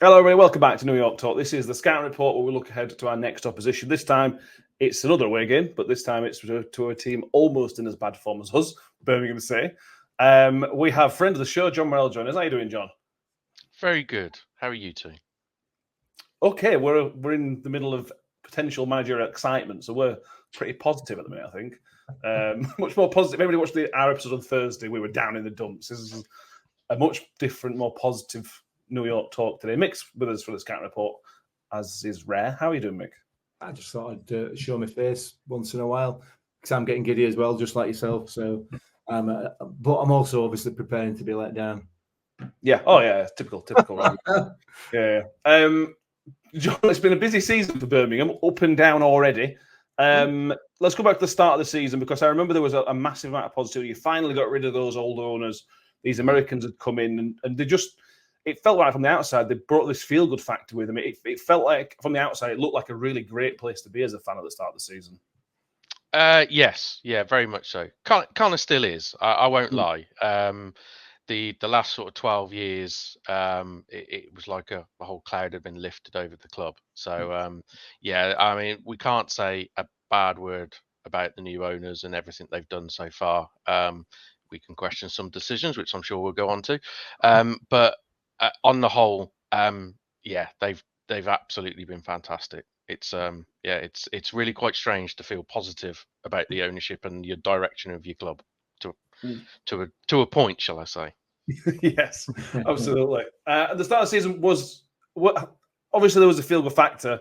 Hello, everybody. Welcome back to New York Talk. This is the Scout Report where we look ahead to our next opposition. This time, it's another away game, but this time it's to a team almost in as bad form as us, Birmingham City. We have friend of the show, Jon Merrill, join us. How are you doing, John? Very good. How are you two? Okay, we're in the middle of potential managerial excitement, so we're pretty positive at the minute, I think. Much more positive. Everybody watched our episode on Thursday. We were down in the dumps. This is a much different, more positive New York Talk today. Mick's with us for the Scout Report, as is rare. How are you doing, Mick? I just thought I'd show my face once in a while because I'm getting giddy as well, just like yourself. So, but I'm also obviously preparing to be let down. Yeah. Oh, yeah. Typical. Yeah. John, it's been a busy season for Birmingham, up and down already. Let's go back to the start of the season because I remember there was a massive amount of positivity. You finally got rid of those old owners. These Americans had come in and they just, it felt like from the outside, they brought this feel-good factor with them. It felt like from the outside, it looked like a really great place to be as a fan at the start of the season. Yes, yeah, very much so. Kind of still is. I won't lie. The last sort of 12 years, it was like a whole cloud had been lifted over the club. So yeah, I mean, we can't say a bad word about the new owners and everything they've done so far. We can question some decisions, which I'm sure we'll go on to. But on the whole, yeah, they've absolutely been fantastic. It's yeah, it's really quite strange to feel positive about the ownership and your direction of your club to a point, shall I say? Yes, absolutely. At the start of the season was obviously there was a feel-good factor.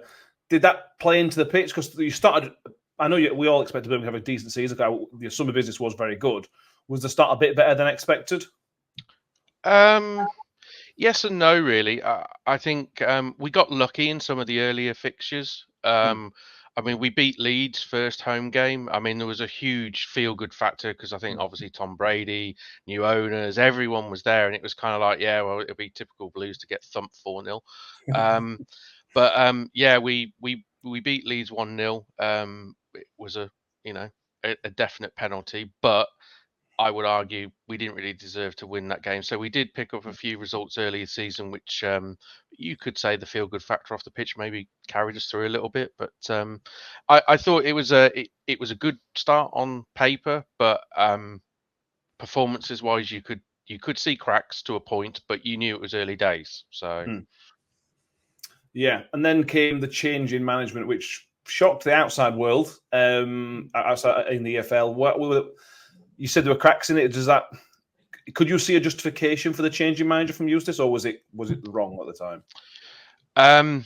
Did that play into the pitch? Because you started. I know we all expected them to have a decent season. Your summer business was very good. Was the start a bit better than expected? Yes and no, really. I think we got lucky in some of the earlier fixtures. I mean, we beat Leeds first home game. I mean, there was a huge feel-good factor because I think obviously Tom Brady, new owners, everyone was there, and it was kind of like, yeah, well, it'll be typical Blues to get thumped 4-0. But yeah, we beat Leeds 1-0. It was a a definite penalty, but I would argue we didn't really deserve to win that game. So we did pick up a few results early this season, which you could say the feel-good factor off the pitch maybe carried us through a little bit. But I thought it was a good start on paper, but performances-wise, you could see cracks to a point, but you knew it was early days. So yeah, and then came the change in management, which shocked the outside world. Outside in the EFL, you said there were cracks in it. Could you see a justification for the change in manager from Eustace, or was it wrong at the time?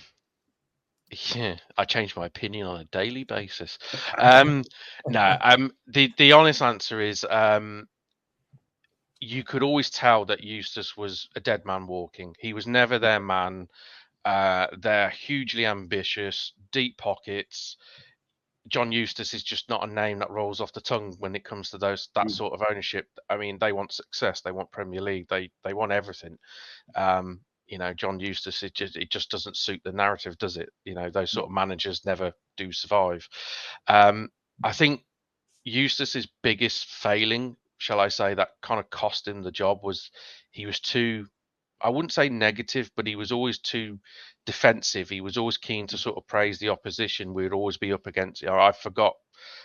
Yeah, I change my opinion on a daily basis. No, the honest answer is you could always tell that Eustace was a dead man walking. He was never their man. They're hugely ambitious, deep pockets. John Eustace is just not a name that rolls off the tongue when it comes to that sort of ownership. I mean, they want success, they want Premier League, they want everything. John Eustace, it just doesn't suit the narrative, does it? Those sort of managers never do survive. I think Eustace's biggest failing, shall I say, that kind of cost him the job was he was too, I wouldn't say negative, but he was always too defensive. He was always keen to sort of praise the opposition. We'd always be up against. I forgot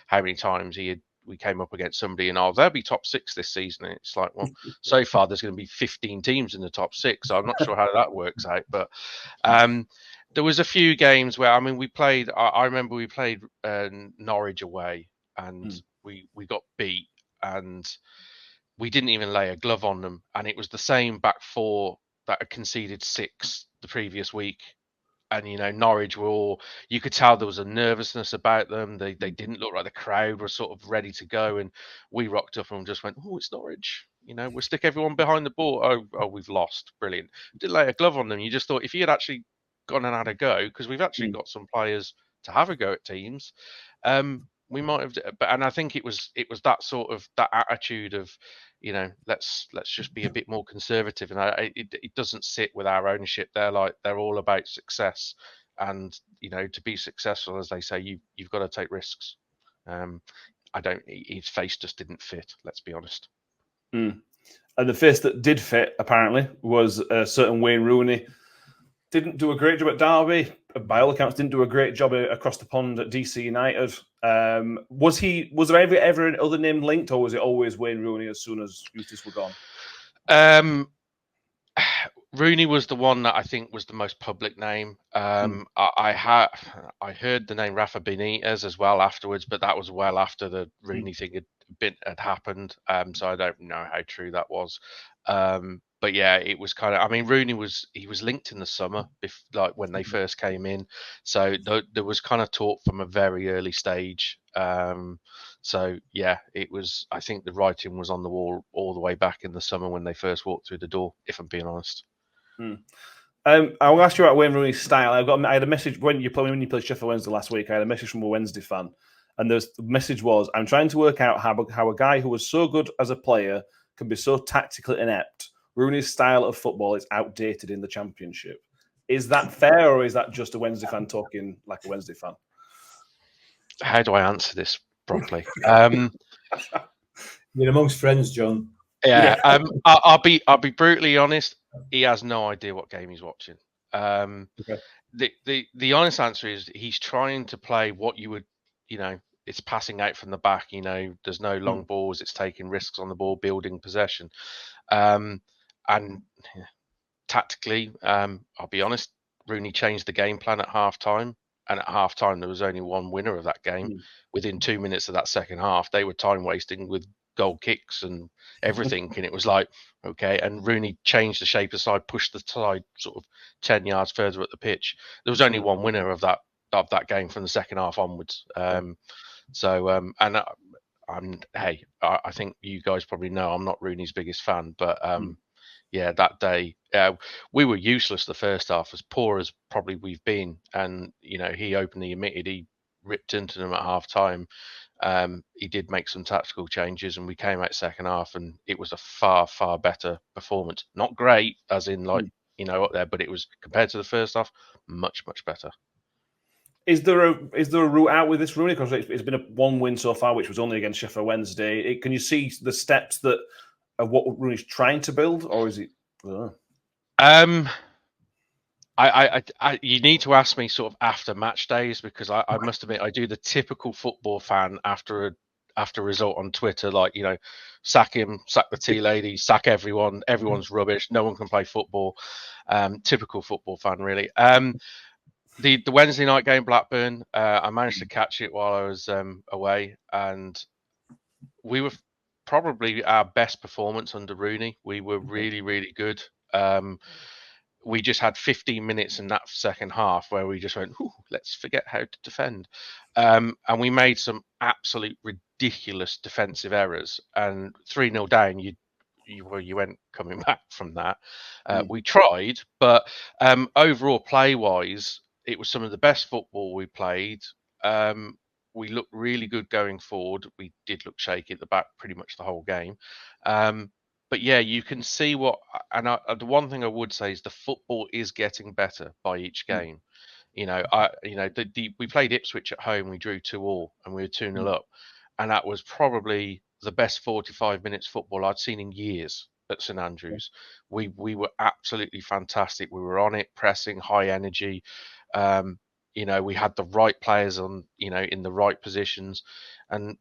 how many times we came up against somebody and they'll be top six this season. And it's like, well, so far there's going to be 15 teams in the top six. So I'm not sure how that works out. But there was a few games where we played. I remember we played Norwich away and we got beat and we didn't even lay a glove on them, and it was the same back four that had conceded 6 the previous week. And Norwich were all, you could tell there was a nervousness about them. They didn't look like the crowd was sort of ready to go, and we rocked up and just went, oh, it's Norwich. We'll stick everyone behind the ball. Oh, we've lost. Brilliant. Didn't lay a glove on them. You just thought if you had actually gone and had a go, because we've actually got some players to have a go at teams, we might have. And I think it was that sort of that attitude of, let's just be a bit more conservative, and it doesn't sit with our ownership. They're all about success, and to be successful, as they say, you've got to take risks. His face just didn't fit. Let's be honest. And the face that did fit apparently was a certain Wayne Rooney. didn't do a great job at Derby. By all accounts, didn't do a great job across the pond at DC United. Was there ever an other name linked, or was it always Wayne Rooney as soon as Eustace were gone? Rooney was the one that I think was the most public name. I heard the name Rafa Benitez as well afterwards, but that was well after the Rooney thing had happened. So I don't know how true that was. But yeah, it was kind of. I mean, Rooney was linked in the summer, like when they first came in. So there was kind of talk from a very early stage. So yeah, it was. I think the writing was on the wall all the way back in the summer when they first walked through the door. If I'm being honest. I will ask you about Wayne Rooney's style. I had a message when you played Sheffield Wednesday last week. I had a message from a Wednesday fan, and the message was, "I'm trying to work out how a guy who was so good as a player can be so tactically inept. Rooney's style of football is outdated in the Championship." Is that fair, or is that just a Wednesday fan talking like a Wednesday fan? How do I answer this properly? You're amongst friends, John. Yeah. I'll be brutally honest. He has no idea what game he's watching. Okay. The honest answer is he's trying to play what you would, it's passing out from the back. There's no long balls. It's taking risks on the ball, building possession. And tactically, I'll be honest, Rooney changed the game plan at half time. And at half time, there was only one winner of that game. Within 2 minutes of that second half, they were time wasting with goal kicks and everything. And it was like, okay. And Rooney changed the shape of the side, pushed the side sort of 10 yards further up the pitch. There was only one winner of that game from the second half onwards. I think you guys probably know I'm not Rooney's biggest fan, but yeah, that day we were useless the first half, as poor as probably we've been. And he openly admitted he ripped into them at half time. He did make some tactical changes, and we came out second half, and it was a far better performance. Not great, as in up there, but it was, compared to the first half, much better. Is there a route out with this, Rooney? Because it's been one win so far, which was only against Sheffield Wednesday. Can you see the steps of what Rooney's trying to build, or is it? You need to ask me sort of after match days, because I must admit I do the typical football fan after a result on Twitter, like sack him, sack the tea lady, sack everyone, everyone's rubbish, no one can play football. Typical football fan, really. The Wednesday night game, Blackburn, I managed to catch it while I was away, and we were probably our best performance under Rooney. We were really good. We just had 15 minutes in that second half where we just went, let's forget how to defend. And we made some absolute ridiculous defensive errors. And 3-0 down, you weren't coming back from that. We tried, but overall, play-wise, it was some of the best football we played. We looked really good going forward. We did look shaky at the back pretty much the whole game. But yeah, you can see the one thing I would say is the football is getting better by each game. We played Ipswich at home, we drew 2-2, and we were 2-0 up, and that was probably the best 45 minutes football I'd seen in years at St Andrews. We were absolutely fantastic. We were on it, pressing, high energy. We had the right players on, in the right positions, and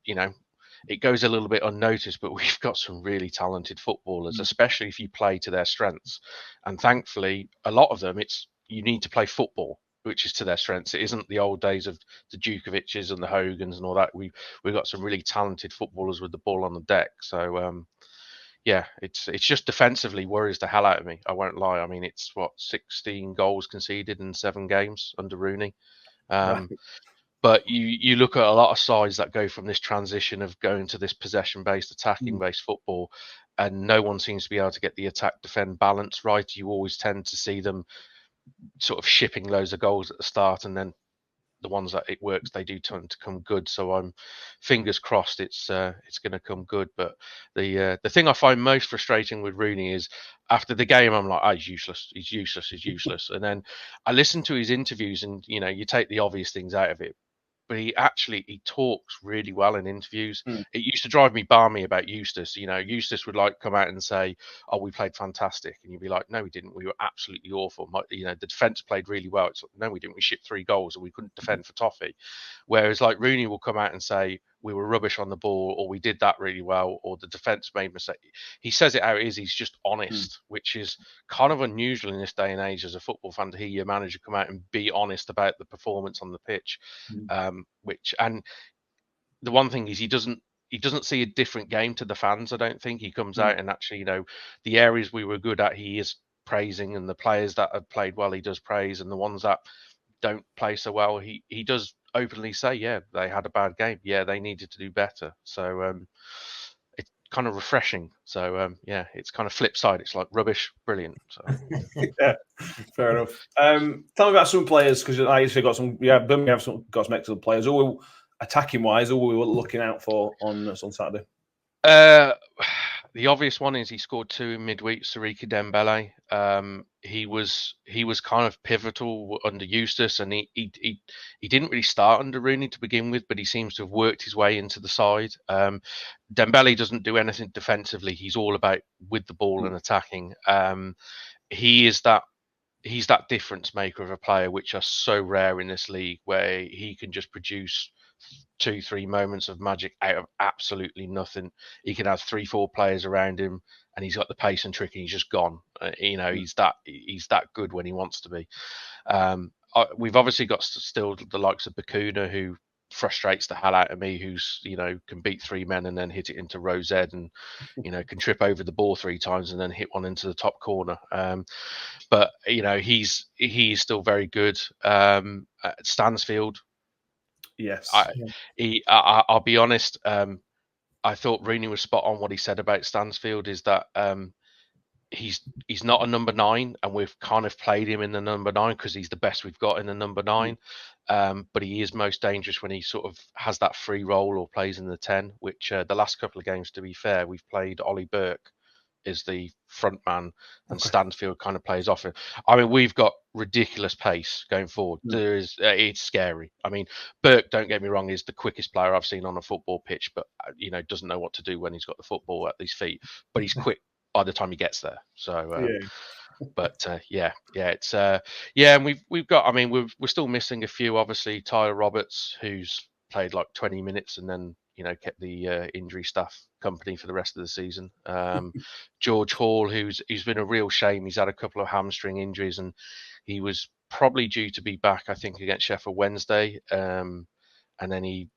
it goes a little bit unnoticed, but we've got some really talented footballers, especially if you play to their strengths. And thankfully, a lot of them, you need to play football, which is to their strengths. It isn't the old days of the Djukovic's and the Hogans and all that. We've got some really talented footballers with the ball on the deck. So, yeah, it's just defensively worries the hell out of me. I won't lie. I mean, it's 16 goals conceded in 7 games under Rooney. Right. But you look at a lot of sides that go from this transition of going to this possession-based, attacking-based football, and no one seems to be able to get the attack-defend balance right. You always tend to see them sort of shipping loads of goals at the start, and then the ones that it works, they do tend to come good. So I'm fingers crossed it's going to come good. But the thing I find most frustrating with Rooney is after the game, I'm like, he's useless. And then I listen to his interviews, and you take the obvious things out of it. but he talks really well in interviews. It used to drive me balmy about Eustace. Eustace would like come out and say, "Oh, we played fantastic," and you'd be like, "No, we didn't. We were absolutely awful. The defense played really well." It's like, "No, we didn't. We shipped 3 goals and we couldn't defend for toffee." Whereas like Rooney will come out and say, "We were rubbish on the ball," or "We did that really well," or "The defense made mistake." He says it how it is. He's just honest, which is kind of unusual in this day and age as a football fan to hear your manager come out and be honest about the performance on the pitch. And the one thing is he doesn't see a different game to the fans. I don't think he comes out and actually, the areas we were good at, he is praising, and the players that have played well, he does praise, and the ones that don't play so well, he does openly say, yeah, they had a bad game. Yeah, they needed to do better. So it's kind of refreshing. So yeah, it's kind of flip side. It's like rubbish, brilliant. So yeah, fair enough. Tell me about some players, because I actually got some. Yeah, Birmingham have got some excellent players. Who attacking wise, who we were looking out for on Saturday? The obvious one is he scored 2 in midweek. Sariki Dembele. He was kind of pivotal under Eustace, and he didn't really start under Rooney to begin with, but he seems to have worked his way into the side. Dembele doesn't do anything defensively. He's all about with the ball and attacking. He's that difference maker of a player, which are so rare in this league, where he can just produce 2-3 moments of magic out of absolutely nothing. He can have 3-4 players around him, and he's got the pace and trick, and he's just gone. He's that good when he wants to be. We've obviously got still the likes of Bakuna, who frustrates the hell out of me, who's can beat 3 men and then hit it into row Z, and can trip over the ball 3 times and then hit one into the top corner. But he's still very good. Stansfield. Yes. I'll be honest. I thought Rooney was spot on what he said about Stansfield. Is that he's not a number 9, and we've kind of played him in the number 9 because he's the best we've got in the number 9. But he is most dangerous when he sort of has that free role or plays in the 10. Which the last couple of games, to be fair, we've played Ollie Burke is the front man, and Stansfield kind of plays off it. I mean, we've got ridiculous pace going forward. It's scary. I mean, Burke, don't get me wrong, is the quickest player I've seen on a football pitch, but doesn't know what to do when he's got the football at his feet. But he's quick by the time he gets there. So, but it's and we've got. I mean, we're still missing a few. Obviously, Tyler Roberts, who's played like 20 minutes and then kept the injury staff company for the rest of the season. George Hall, who's been a real shame. He's had a couple of hamstring injuries, and he was probably due to be back, I think, against Sheffield Wednesday. And then he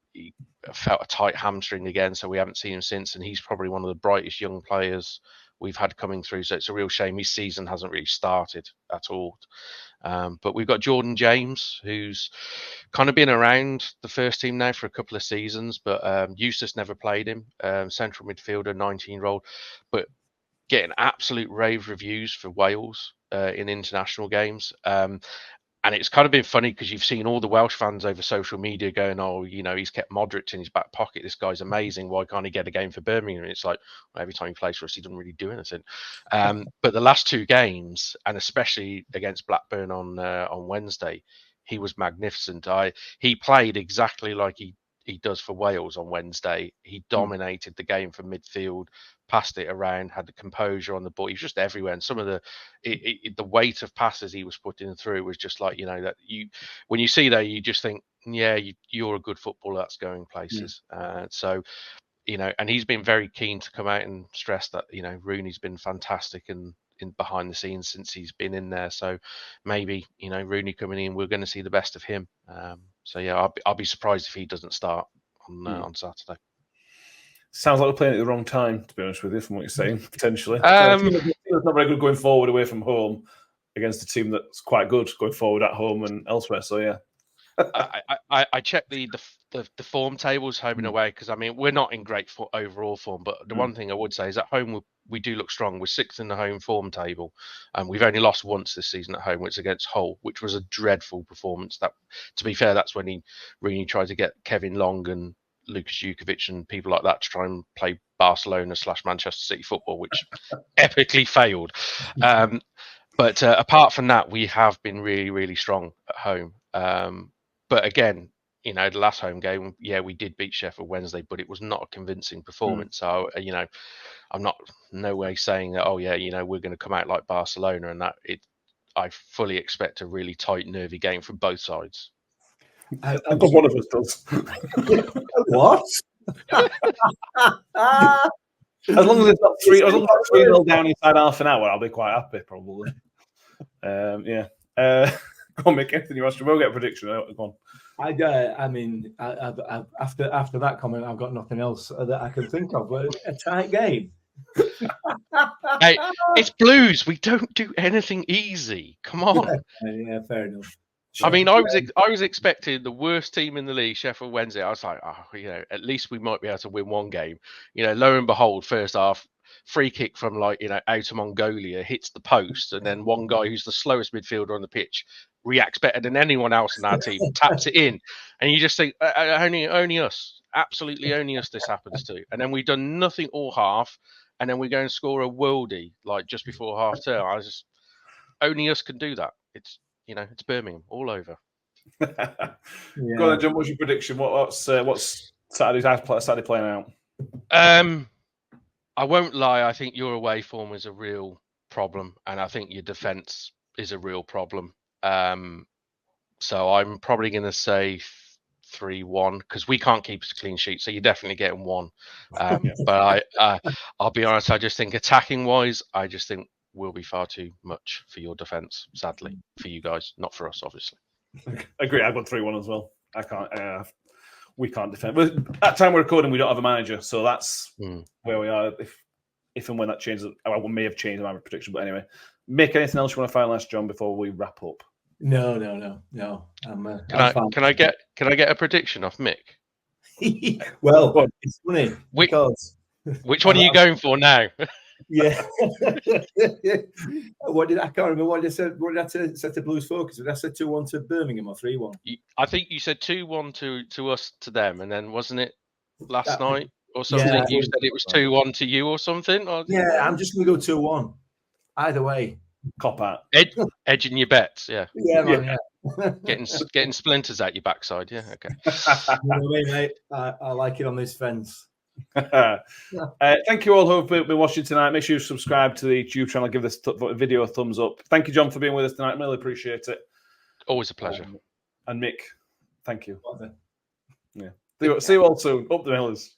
felt a tight hamstring again, so we haven't seen him since. And he's probably one of the brightest young players we've had coming through. So it's a real shame his season hasn't really started at all. But we've got Jordan James, who's kind of been around the first team now for a couple of seasons, but Eustace never played him. Central midfielder, 19-year-old, but getting absolute rave reviews for Wales in international games. And it's kind of been funny because you've seen all the Welsh fans over social media going, "Oh, he's kept Modric in his back pocket. This guy's amazing. Why can't he get a game for Birmingham?" And it's like, well, every time he plays for us, he doesn't really do anything. But the last 2 games, and especially against Blackburn on Wednesday, he was magnificent. He played exactly like he does for Wales on Wednesday. He dominated the game from midfield, passed it around, had the composure on the ball. He was just everywhere, and some of the weight of passes he was putting through was just like that when you see that, you just think, yeah, you're a good footballer that's going places. So and he's been very keen to come out and stress that Rooney's been fantastic and in behind the scenes since he's been in there. So maybe Rooney coming in, we're going to see the best of him. So yeah, I'll be surprised if he doesn't start on Saturday. Sounds like we're playing at the wrong time, to be honest with you, from what you're saying, potentially. It's not very good going forward away from home against a team that's quite good going forward at home and elsewhere. So yeah. I checked the form tables home and away, because I mean, we're not in great overall form, but the one thing I would say is at home we do look strong. We're 6th in the home form table, and we've only lost once this season at home, which is against Hull, which was a dreadful performance. That, to be fair, that's when he really tried to get Kevin Long and Lukas Jukovic and people like that to try and play Barcelona/Manchester City football, which epically failed. But apart from that, we have been really, really strong at home. But again, you know, the last home game, yeah, we did beat Sheffield Wednesday, but it was not a convincing performance. So, you know, I'm not no way saying that, oh, yeah, you know, we're going to come out like Barcelona and that. I fully expect a really tight, nervy game from both sides. I think one of us does. What? As long as it's not 3-0 down inside half an hour, I'll be quite happy, probably. Yeah. Go on, Mick. Anthony, we'll get a prediction. Go on. I mean, after that comment, I've got nothing else that I can think of. But a tight game. Hey, it's Blues. We don't do anything easy. Come on. Yeah, fair enough. I mean, I was expecting the worst team in the league, Sheffield Wednesday. I was like, oh, you know, at least we might be able to win one game. You know, lo and behold, first half, free kick from like, you know, out of Mongolia hits the post, and then one guy who's the slowest midfielder on the pitch reacts better than anyone else in our team, taps it in, and you just think, only us, absolutely only us this happens to. And then we've done nothing all half, and then we go and score a worldie like just before half term. Only us can do that. It's, you know, it's Birmingham all over. Yeah. Go on, John. What's your prediction? What's Saturday playing out? I won't lie. I think your away form is a real problem, and I think your defence is a real problem. So I'm probably going to say 3-1 because we can't keep a clean sheet. So you're definitely getting one. But I'll be honest. I just think attacking wise, I just think will be far too much for your defence, sadly, for you guys, not for us, obviously. Agree. I've got 3-1 as well. I can't. We can't defend. But at the time we're recording, we don't have a manager, so that's where we are. If and when that changes, I may have changed my prediction. But anyway, Mick, anything else you want to finalise, John, before we wrap up? No. Can I get a prediction off Mick? Well, it's funny because which one are you going for now? Yeah. I can't remember what I said. What did I say to Blues Focus? Did I say 2-1 to Birmingham or 3-1? I think you said 2-1 to us to them, and then wasn't it last night or something? Yeah, you said it was 2-1 to you or something. Yeah, I'm just gonna go 2-1. Either way, cop out. Edging your bets, yeah. Yeah, man, yeah. getting splinters out your backside, yeah. Okay. You know what I mean, mate? I like it on this fence. Thank you all who have been watching tonight. Make sure you subscribe to the YouTube channel. Give this video a thumbs up. Thank you, John, for being with us tonight. Really appreciate it. Always a pleasure. And Mick, thank you. Yeah. See you all soon. Up the Millers.